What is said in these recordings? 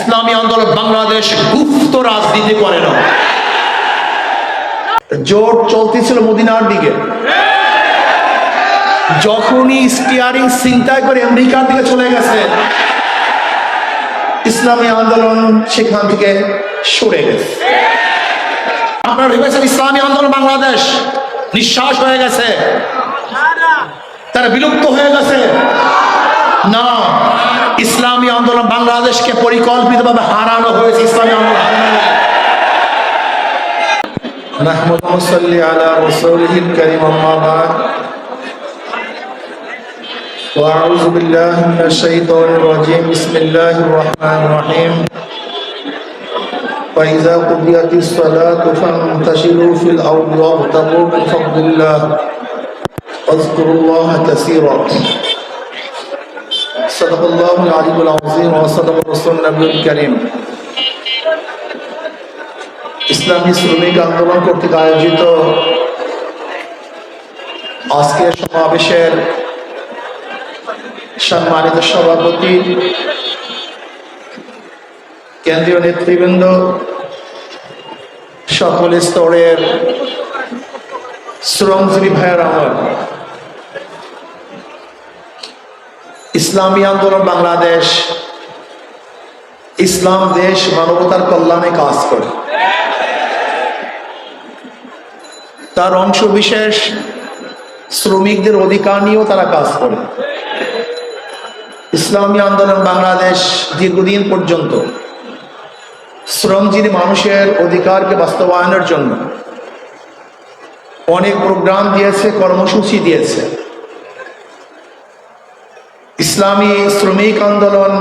ইসলামী আন্দোলন বাংলাদেশ গুপ্ত রাজনীতি করে না। জোট চলতেছিল মদিনার দিকে, যখনই স্টিয়ারিং ছিনতাই করে আমেরিকার দিকে চলে গেছে, ইসলামী আন্দোলন সেখান থেকে সরে গেছে। আপনারা ভেবেছেন ইসলামী আন্দোলন বাংলাদেশ নিঃশ্বাস হয়ে গেছে, তারা বিলুপ্ত হয়ে গেছে? না, ইসলামী আন্দোলন বাংলাদেশকে পরিকল্পিতভাবে হারানো হয়েছে। ইসলামী আন্দোলন নাহমাদুহু সাল্লি আলা রাসূলিহিল কারীম, আম্মা বা'দ, ওয়া আউযু বিল্লাহি মিনাশ শাইতানির রাজীম, বিসমিল্লাহির রাহমানির রাহিম। فإذا قضيت الصلاة فانتشروا في الأرض وابتغوا من فضل الله واذكروا الله كثيرا صدق الله العلي العظيم وصدق رسول النبي الكريم। ইসলামী শ্রমিক আন্দোলন কর্তৃক আয়োজিত আজকের সমাবেশের সম্মানিত সভাপতি, কেন্দ্রীয় নেতৃবৃন্দ, সকল স্তরের শ্রমজীবী ভাইয়ের আমার, ইসলামী আন্দোলন বাংলাদেশ ইসলাম দেশ মানবতার কল্যাণে কাজ করে। তার অংশ বিশেষ শ্রমিকদের অধিকার নিয়েও তারা কাজ করে। ইসলামী আন্দোলন বাংলাদেশ দীর্ঘদিন পর্যন্ত শ্রমজীবী মানুষের অধিকারকে বাস্তবায়নের জন্য অনেক প্রোগ্রাম দিয়েছে, কর্মসূচি দিয়েছে। ইসলামী শ্রমিক আন্দোলন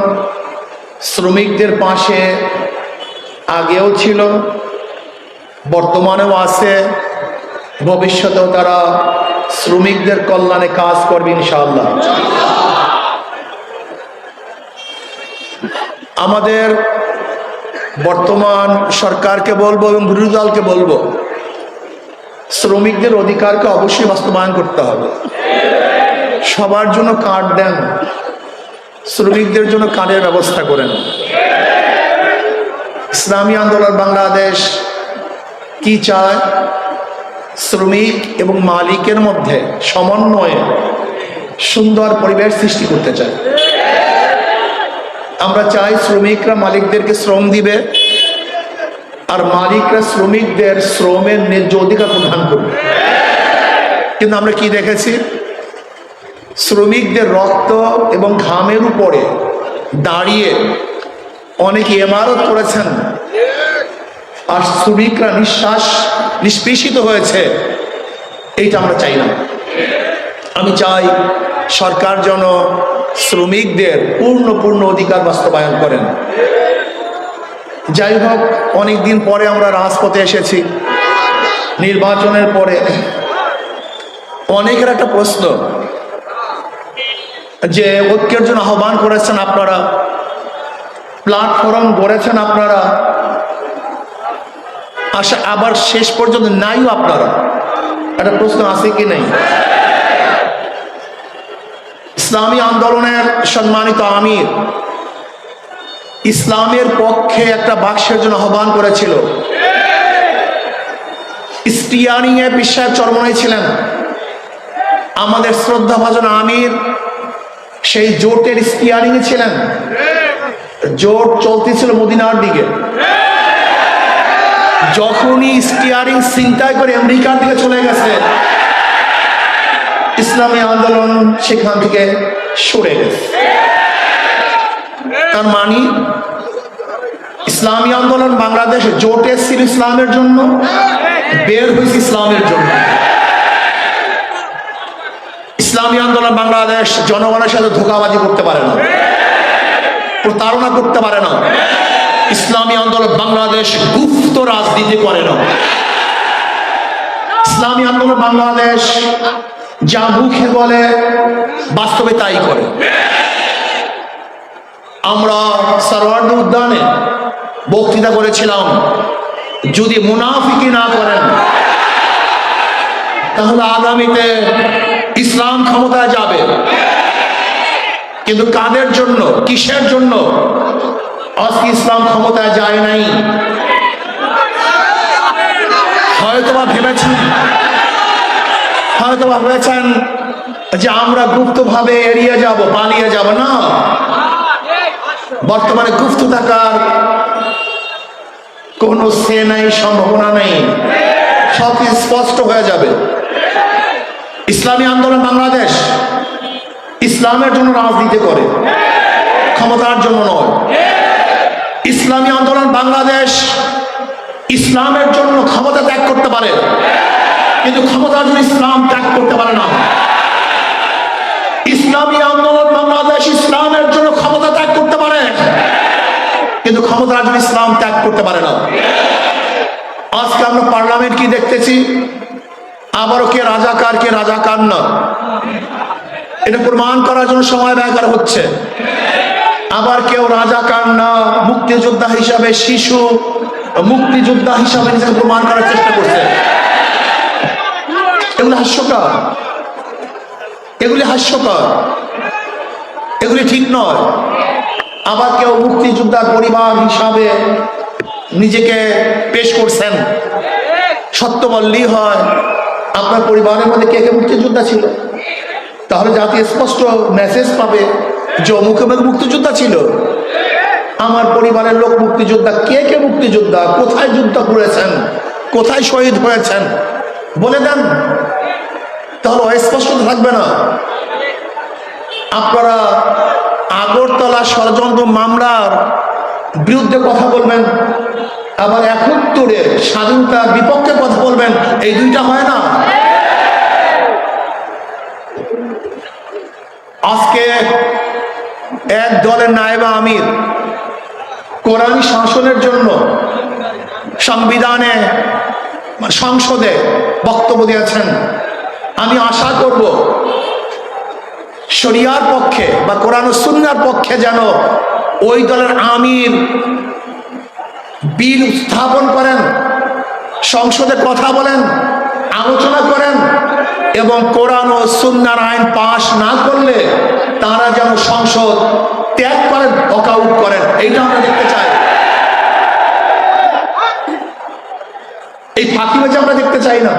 শ্রমিকদের পাশে আগেও ছিল, বর্তমানেও আছে, ভবিষ্যতেও তারা শ্রমিকদের কল্যাণে কাজ করবে ইনশাআল্লাহ। আমাদের বর্তমান সরকারকে বলবো এবং বিরোধী দলকে বলবো, শ্রমিকদের অধিকারকে অবশ্যই বাস্তবায়ন করতে হবে। সবার জন্য কার্ড দেন, শ্রমিকদের জন্য কার্ডের ব্যবস্থা করেন। ইসলামী আন্দোলন বাংলাদেশ কি চায়? শ্রমিক এবং মালিকের মধ্যে সমন্বয়ে সুন্দর পরিবেশ সৃষ্টি করতে চায়। আমরা চাই শ্রমিকরা মালিকদেরকে শ্রম দিবে, আর মালিকরা শ্রমিকদের শ্রমের ন্যায্য অধিকার প্রদান করবে। কিন্তু আমরা কি দেখেছি? শ্রমিকদের রক্ত এবং ঘামের উপরে দাঁড়িয়ে অনেকে ইমারত করেছেন, আর শ্রমিকরা নিষ্পেষিত হয়েছে। এইটা আমরা চাই না। আমি চাই সরকার যেন শ্রমিকদের পূর্ণ অধিকার বাস্তবায়ন করেন। যাই হোক, অনেকদিন পরে আমরা রাজপথে এসেছি, নির্বাচনের পরে। অনেকের একটা প্রশ্ন যে ঐক্যের জন্য আহ্বান করেছেন আপনারা, প্ল্যাটফর্ম গড়েছেন আপনারা, আবার শেষ পর্যন্ত নাইও আপনারা। একটা প্রশ্ন আছে কি নেই? ইসলামী আন্দোলনের সম্মানিত আমির ইসলামের পক্ষে একটা বাক্সের জন্য আহ্বান করেছিল। স্টিয়ারিং এ পীর সাহেব চরমনাই ছিলেন। আমাদের শ্রদ্ধাভাজন আমির সেই জোটের স্টিয়ারিং এ ছিলেন। জোট চলতেছিল মদিনার দিকে, যখনই স্টিয়ারিং ছিনতাই করে আমেরিকার দিকে চলে গেছে, ইসলামী আন্দোলন সেখান থেকে সরে গেছে। তার মানে ইসলামী আন্দোলন বাংলাদেশ জোটে ছিল ইসলামের জন্য, বের হয়েছে ইসলামের জন্য। ইসলামী আন্দোলন বাংলাদেশ জনগণের সাথে ধোঁকাবাজি করতে পারে না, প্রতারণা করতে পারে না। ইসলামী আন্দোলন বাংলাদেশ গুপ্ত রাজনীতি করে না। ইসলামী আন্দোলন বাংলাদেশ যা মুখে বলে বাস্তবে তাই করে। আমরা সরওয়ার্দী উদ্যানে বক্তৃতা করেছিলাম, যদি মুনাফিকি না করেন তাহলে আগামীতে ইসলাম ক্ষমতায় যাবে। কিন্তু কাদের জন্য, কিসের জন্য? আজকে ইসলাম ক্ষমতায় যায় নাই। হয়তোবা ভেবেছেন যে আমরা গুপ্তভাবে এড়িয়ে যাব, পালিয়ে যাব না। বর্তমানে গুপ্ত থাকার কোন সে নাই, সম্ভাবনা নেই, সব স্পষ্ট হয়ে যাবে। ইসলামী আন্দোলন বাংলাদেশ ইসলামের জন্য রাজনীতি করে, ক্ষমতার জন্য নয়। ইসলামী আন্দোলন বাংলাদেশ ইসলামের জন্য ক্ষমতা ত্যাগ করতে পারে, কিন্তু ক্ষমতার জন্য ইসলাম ত্যাগ করতে পারে না। ইসলামী আন্দোলন বাংলাদেশ ইসলামের জন্য ক্ষমতা ত্যাগ করতে পারে, কিন্তু ক্ষমতার জন্য ইসলাম ত্যাগ করতে পারে না। আজকে আমরা পার্লামেন্ট কি দেখতেছি, আবারও কে রাজাকার না, এটা প্রমাণ করার জন্য সময় ব্যয় করা হচ্ছে। আবার কেউ রাজাকার না, মুক্তিযোদ্ধা হিসাবে, শিশু মুক্তিযোদ্ধা হিসাবে নিজেকে প্রমাণ করার চেষ্টা করছে। এগুলি হাস্যকর, এগুলি ঠিক নয়। আবার কেউ মুক্তিযোদ্ধার পরিবার হিসাবে নিজেকে পেশ করছেন। সত্য বললেই হয়, আপনার পরিবারের মধ্যে কে কে মুক্তিযোদ্ধা ছিল, তাহলে জাতি স্পষ্ট মেসেজ পাবে যে অমুক মুক্তিযোদ্ধা ছিল। আমার পরিবারের লোক মুক্তিযোদ্ধা, কে কে মুক্তিযোদ্ধা, কোথায় যুদ্ধ করেছেন, কোথায় শহীদ হয়েছেন বলে দেন, তাহলে অস্পষ্ট থাকবে না। আপনারা আগরতলা ষড়যন্ত্র মামলার বিরুদ্ধে কথা বলবেন, আবার ৭১-এর স্বাধীনতার বিপক্ষে কথা বলবেন, এই দুইটা হয় না। আজকে এক দলের নায়েবে আমির কোরআনী শাসনের জন্য সংসদে বক্তব্য দিয়েছেন। আমি আশা করব শরিয়ার পক্ষে বা কোরআন ও সুন্নাহর পক্ষে যেন ওই দলের আমির বিল উত্থাপন করেন, সংসদে কথা বলেন, আলোচনা করেন, এবং কোরআন ও সুন্নাহর আইন পাশ না করলে তারা যেন সংসদ ত্যাগ করেন, ওয়াকআউট করেন। এইটা আমরা দেখতে চাই। এই ফাঁকিবাজি আমরা দেখতে চাই না।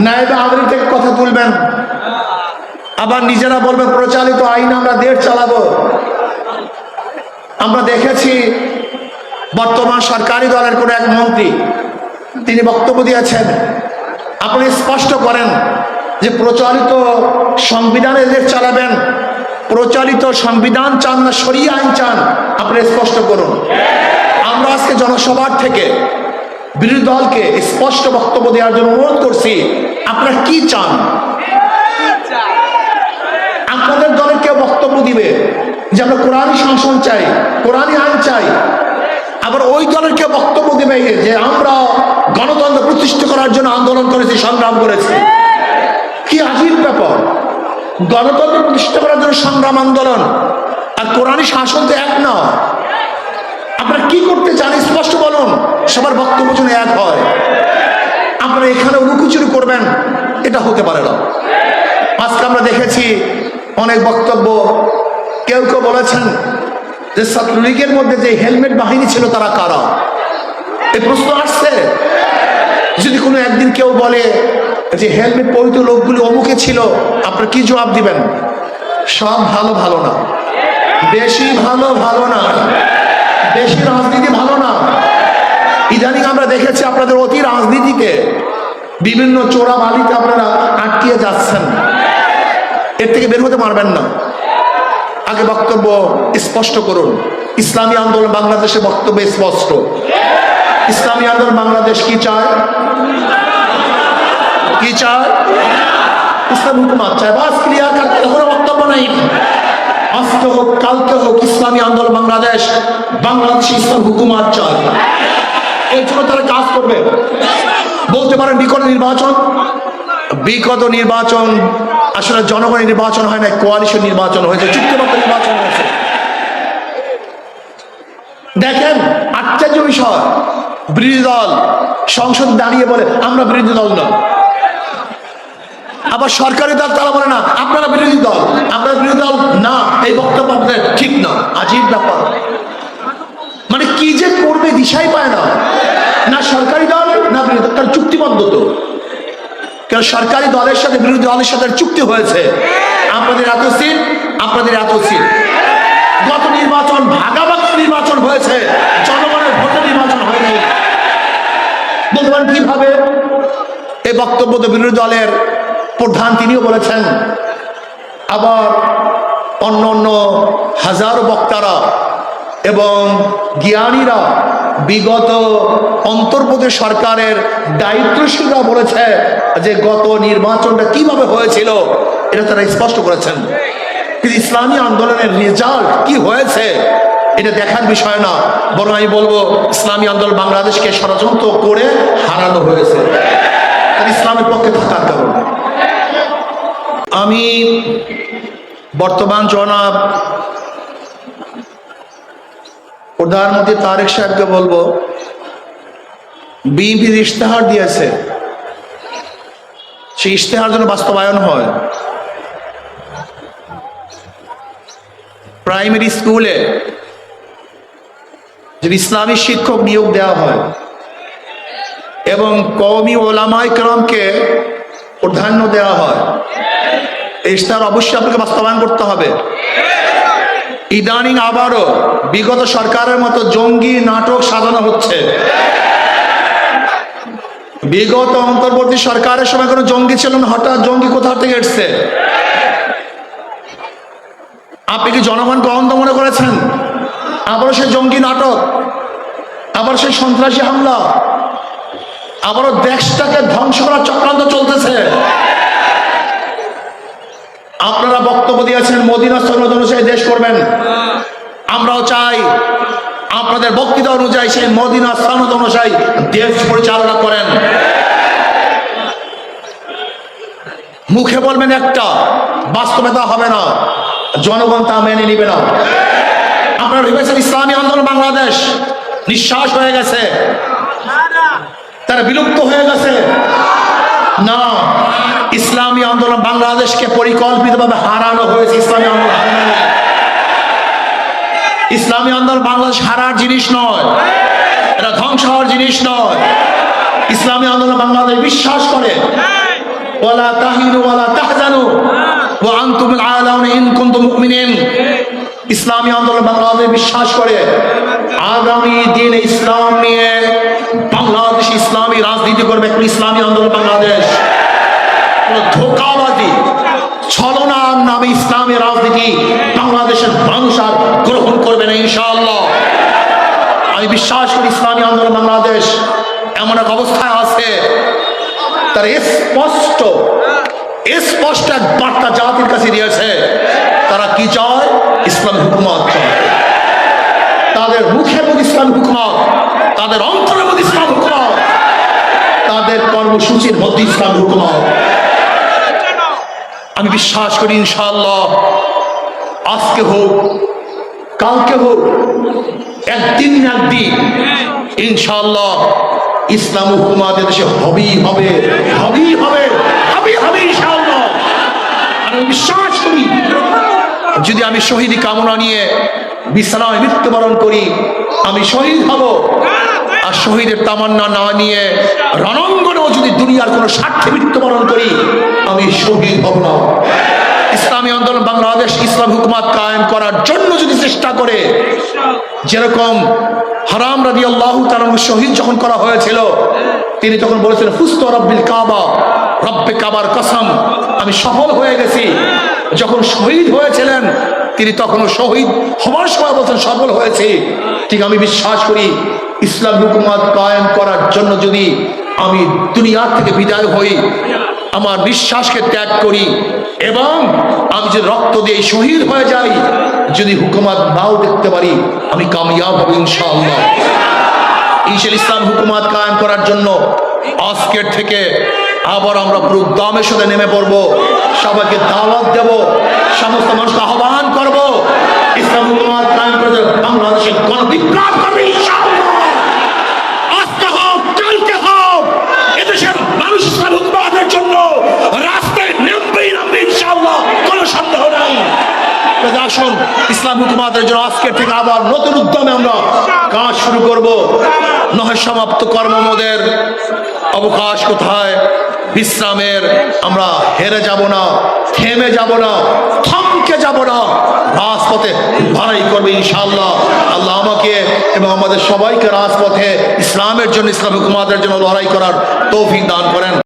নায়েবে আমির থেকে কথা তুলবেন, আবার নিজেরা বলবেন প্রচলিত আইন আমরা দেশ চালাবো। আমরা দেখেছি বর্তমান সরকারি দলের কোন এক মন্ত্রী তিনি বক্তব্য দিয়েছেন, আপনি স্পষ্ট করেন যে প্রচলিত সংবিধানে দেশ চালাবেন, প্রচলিত সংবিধান চান না শরিয়া আইন চান, আপনি স্পষ্ট করুন। আমরা আজকে জনসভার থেকে বিরোধী দলকে স্পষ্ট বক্তব্য দেওয়ার জন্য অনুরোধ করছি, আপনারা কি চান? আপনাদের দলের কেউ বক্তব্য দিবে যে আমরা কোরআনী শাসন চাই, কোরআনী আইন চাই, আবার ওই দলের কেউ বক্তব্য দিবে যে আমরা গণতন্ত্র প্রতিষ্ঠা করার জন্য আন্দোলন করেছি, সংগ্রাম করেছি। কি আজীব ব্যাপার! গণতন্ত্র প্রতিষ্ঠা করার জন্য সংগ্রাম, আন্দোলন আর কোরআনী শাসন তো এক না। আপনারা কি করতে চান স্পষ্ট বলুন, সবার বক্তব্য যেন এক হয়। আপনারা এখানে অনুকুচুরি করবেন, এটা হতে পারে না। আজকে আমরা দেখেছি অনেক বক্তব্য, কেউ কেউ বলেছেন যে ছাত্রলীগের মধ্যে যে হেলমেট বাহিনী ছিল তারা কারা। এই প্রশ্ন আসছে। যদি কোনো একদিন কেউ বলে যে হেলমেট পরিহিত লোকগুলি অমুকে ছিল, আপনারা কি জবাব দিবেন? সব ভালো ভালো না, বেশি ভালো ভালো না, বেশি রাজনীতি ভালো না। ইদানিং আমরা দেখেছি আপনাদের অতি রাজনীতিতে বিভিন্ন চোরা বালিতে আপনারা আটকিয়ে যাচ্ছেন, এর থেকে বের হতে পারবেন না। আগে বক্তব্য স্পষ্ট করুন। ইসলামী আন্দোলন বাংলাদেশের বক্তব্য স্পষ্ট। ইসলামী আন্দোলন বাংলাদেশ কি চায়? কি চায়? ইসলাম হুকুমত চায়। বাস ক্লিয়ার কাটতে কোনো বক্তব্য নেই। আজকে হোক কালকে হোক ইসলামী আন্দোলন বাংলাদেশ ইসলাম হুকুমত চায়। এই জন্য তারা কাজ করবে। বলতে পারেন বিগত নির্বাচন আসলে জনগণের নির্বাচন হয় না, কোয়ালিশন নির্বাচন হয়েছে, চুক্তিবদ্ধ নির্বাচন হয়েছে। দেখেন আশ্চর্য বিষয়, বিরোধী দল সংসদ দাঁড়িয়ে বলে আমরা বিরোধী দল না, আবার সরকারি দল তারা বলে না আপনারা বিরোধী দল, আপনারা বিরোধী দল না, এই বক্তব্য আপনাদের ঠিক না। আজীব ব্যাপার। চিকিৎসাই পায় না, না সরকারি দল না বিরোধী দল, চুক্তিবদ্ধ তো। কেন সরকারি দলের সাথে বিরোধী দলের সাথে চুক্তি হয়েছে, আপনাদের এত সিট, আপনাদের এত সিট। গত নির্বাচন ভাগাভাগি নির্বাচন হয়েছে, জনগণের ভোটে নির্বাচন হয়নি। বলতে পারেন কিভাবে? এই বক্তব্য তো বিরোধী দলের প্রধান তিনিও বলেছেন, আবার অন্য অন্য হাজারো বক্তারা এবং জ্ঞানীরা বিগত অন্তর্বর্তী সরকারের দায়িত্বশীলরা বলেছে যে গত নির্বাচনটা কিভাবে হয়েছিল এটা তারা স্পষ্ট করেছেন। কিন্তু ইসলামী আন্দোলনের রেজাল্ট কি হয়েছে এটা দেখার বিষয় না, বরং আমি বলবো ইসলামী আন্দোলন বাংলাদেশকে ষড়যন্ত্র করে হারানো হয়েছে ইসলামের পক্ষে থাকার কারণে। আমি বর্তমান জনাব প্রধানমন্ত্রী তারেক সাহেবকে বলবো, বিএনপির ইশতেহার দিয়েছে, সেই ইশতেহার যেন বাস্তবায়ন হয়। প্রাইমারি স্কুলে যদি ইসলামী শিক্ষক নিয়োগ দেওয়া হয় এবং কওমি ওলামায়ে কেরামকে প্রাধান্য দেওয়া হয়, এই ইশতেহার অবশ্যই আপনাকে বাস্তবায়ন করতে হবে। ইদানিং আবারও বিগত সরকারের মতো জঙ্গি নাটক সাজানো হচ্ছে। বিগত অন্তর্বর্তী সরকারের সময় কোনো জঙ্গি ছিল না, হঠাৎ জঙ্গি কোথা থেকে এসছে? আপনি কি জনগণকে অন্ধ মনে করেছেন? আবারও সেই জঙ্গি নাটক, আবার সেই সন্ত্রাসী হামলা, আবারও দেশটাকে ধ্বংস করার চক্রান্ত চলতেছে। আপনারা বক্তব্য দিয়েছেন মদিনা সনদ অনুযায়ী দেশ করবেন, আমরাও চাই আপনাদের বক্তৃতা অনুযায়ী সেই মদিনা সনদ অনুযায়ী দেশ পরিচালনা করেন। মুখে বলবেন একটা, বাস্তবতা হবে না, জনগণ তা মেনে নিবে না। আপনারা ভেবেছেন ইসলামী আন্দোলন বাংলাদেশ নিঃশ্বাস হয়ে গেছে, তারা বিলুপ্ত হয়ে গেছে? না, ইসলামী আন্দোলন বাংলাদেশকে পরিকল্পিতভাবে হারানো হয়েছে। ইসলামী আন্দোলন ইসলামী আন্দোলন বাংলাদেশ হারার জিনিস নয়, এটা ধ্বংস হওয়ার জিনিস নয়। ইসলামী আন্দোলন বাংলাদেশ বিশ্বাস করে ওয়ালা তাহিনু ওয়ালা তাহজানু ওয়া আনতুমুল আ'লাউনা ইন কুনতুম মুমিনিন। ইসলামী আন্দোলন বাংলাদেশ বিশ্বাস করে আগামী দিনে ইসলাম নিয়ে বাংলাদেশ ইসলামী রাজনীতি করবে ইসলামী আন্দোলন বাংলাদেশ। ধোঁকাবাজি ছলনার নামে ইসলামী রাজনীতি বাংলাদেশের মানুষ আর গ্রহণ করবে না ইনশাআল্লাহ। আমি বিশ্বাস করি ইসলামী আন্দোলন বাংলাদেশ এমন এক অবস্থায় আছে, তার স্পষ্ট এক বার্তা জাতির কাছে দিয়েছে, তারা কি চায়? ইসলাম হুকুমত চায়। তাদের মুখের মধ্যে ইসলাম হুকুমত, তাদের অন্তরের মধ্যে ইসলাম হুকুমত, তাদের কর্মসূচির মধ্যে ইসলাম হুকুমত। আমি বিশ্বাস করি ইনশাআল্লাহ আজকে হোক কালকে হোক একদিন না একদিন ইনশাআল্লাহ ইসলাম হুকুমত দেশে হবেই হবে, হবেই হবে, হবেই হবে ইনশাআল্লাহ। আমি বিশ্বাস করি যদি আমি শহীদি কামনা নিয়ে বিছানায় মৃত্যুবরণ করি আমি শহীদ হব, আর শহীদের তামান্না না নিয়ে রণাঙ্গনেও যদি দুনিয়ার কোনো স্বার্থে মৃত্যুবরণ করি আমি শহীদ হব না। ইসলামী আন্দোলন বাংলাদেশ ইসলাম হুকুমত কায়েম করার জন্য যদি চেষ্টা করে, যেরকম হারাম রাদিয়াল্লাহু তাআলা শহীদ যখন করা হয়েছিল তিনি তখন বলেছিলেন ফুস্তু রব্বিল কাবা, রব্বে কাবার কসম, আমি সফল হয়ে গেছি। যখন শহীদ হয়েছিলেন তিনি তখনও শহীদ হওয়ার সময় বলছেন সফল হয়েছে। ঠিক আমি বিশ্বাস করি ইসলাম হুকুমত কায়েম করার জন্য যদি আমি দুনিয়ার থেকে বিদায় হই, আমার নিঃশ্বাসকে ত্যাগ করি এবং আমি যে রক্ত দিয়ে শহীদ হয়ে যাই, যদি হুকুমত নাও দেখতে পারি আমি কামিয়াব হব ইনশাআল্লাহ। ইসলাম হুকুমত কায়েম করার জন্য আজকের থেকে আবার আমরা পুরো দমের সাথে নেমে পড়বো, সবাইকে দাওয়াত দেব, সমস্ত মানুষকে আহ্বান করব ইসলাম হুকুমত কায়েম করে বাংলাদেশে গণবিপ্লব করবে ইনশাআল্লাহ। আজকে হোক কালকে হোক এদেশের মানুষ ইসলাম হুকুমতের জন্য রাস্তায় নামবে ইনশাআল্লাহ, কোনো সন্দেহ নাই। কাজে আসুন ইসলাম হুকুমাতের জন্য আজকের থেকে আবার নতুন উদ্যমে আমরা কাজ শুরু করব। নহে সমাপ্ত কর্মমোদের অবকাশ কোথায়, বিশ্রামের আমরা হেরে যাব না, থেমে যাব না, থমকে যাব না, রাজপথে লড়াই করবে ইনশাআল্লাহ। আল্লাহ আমাকে এবং আমাদের সবাইকে রাজপথে ইসলামের জন্য, ইসলাম হুকুমাতের জন্য লড়াই করার তৌফিক দান করেন।